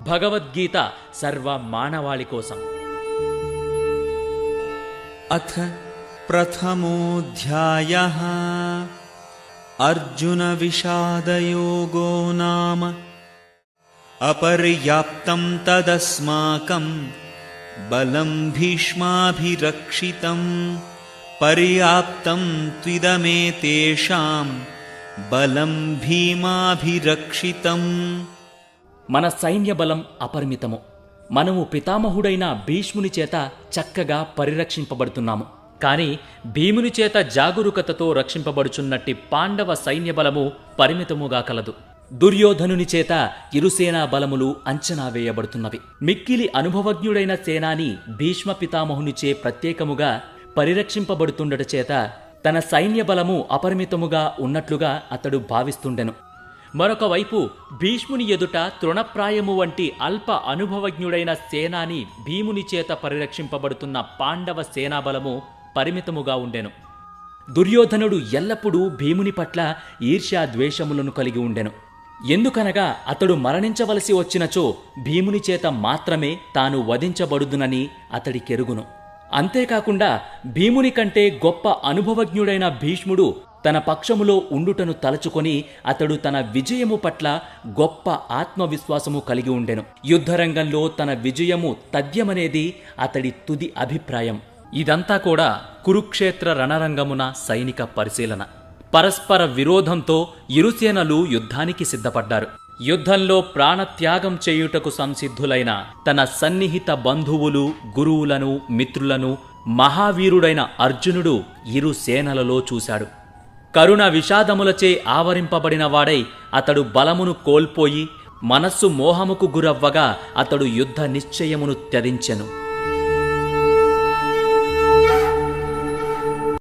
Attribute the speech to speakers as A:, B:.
A: భగవద్గీత సర్వ మానవాళి కోసం.
B: అథ ప్రథమోऽధ్యాయః అర్జున విషాదయోగో నామ అపర్యాప్తం తదస్మాకం బలం భీష్మాభిరక్షితం పర్యాప్తం త్విదమేతేషాం బలం భీమాభిరక్షితం.
A: మన సైన్య బలం అపరిమితము. మనము పితామహుడైన భీష్ముని చేత చక్కగా పరిరక్షింపబడుతున్నాము. కాని భీముని చేత జాగరూకతతో రక్షింపబడుచున్నట్టి పాండవ సైన్యబలము పరిమితముగా కలదు. దుర్యోధనుని చేత ఇరుసేనా బలములు అంచనా వేయబడుతున్నవి. మిక్కిలి అనుభవజ్ఞుడైన సేనాని భీష్మ పితామహునిచే ప్రత్యేకముగా పరిరక్షింపబడుతుండట చేత తన సైన్య బలము అపరిమితముగా ఉన్నట్లుగా అతడు భావిస్తుండెను. మరొక వైపు భీష్ముని ఎదుట తృణప్రాయము వంటి అల్ప అనుభవజ్ఞుడైన సేనాని భీముని చేత పరిరక్షింపబడుతున్న పాండవ సేనాబలము పరిమితముగా ఉండెను. దుర్యోధనుడు ఎల్లప్పుడూ భీముని పట్ల ఈర్ష్యా ద్వేషములను కలిగి ఉండెను. ఎందుకనగా అతడు మరణించవలసి వచ్చినచో భీముని చేత మాత్రమే తాను వధించబడుదునని అతడికెరుగును. అంతేకాకుండా భీముని కంటే గొప్ప అనుభవజ్ఞుడైన భీష్ముడు తన పక్షములో ఉండుటను తలచుకొని అతడు తన విజయము పట్ల గొప్ప ఆత్మవిశ్వాసము కలిగి ఉండెను. యుద్ధరంగంలో తన విజయము తథ్యమనేది అతడి తుది అభిప్రాయం. ఇదంతా కూడా కురుక్షేత్ర రణరంగమున సైనిక పరిశీలన. పరస్పర విరోధంతో ఇరుసేనలు యుద్ధానికి సిద్ధపడ్డారు. యుద్ధంలో ప్రాణత్యాగం చేయుటకు సంసిద్ధులైన తన సన్నిహిత బంధువులు, గురువులను, మిత్రులను మహావీరుడైన అర్జునుడు ఇరు సేనలలో చూశాడు. కరుణ విషాదములచే ఆవరింపబడిన వాడై అతడు బలమును కోల్పోయి మనస్సు మోహముకు గురవ్వగా అతడు యుద్ధ నిశ్చయమును త్యజించెను.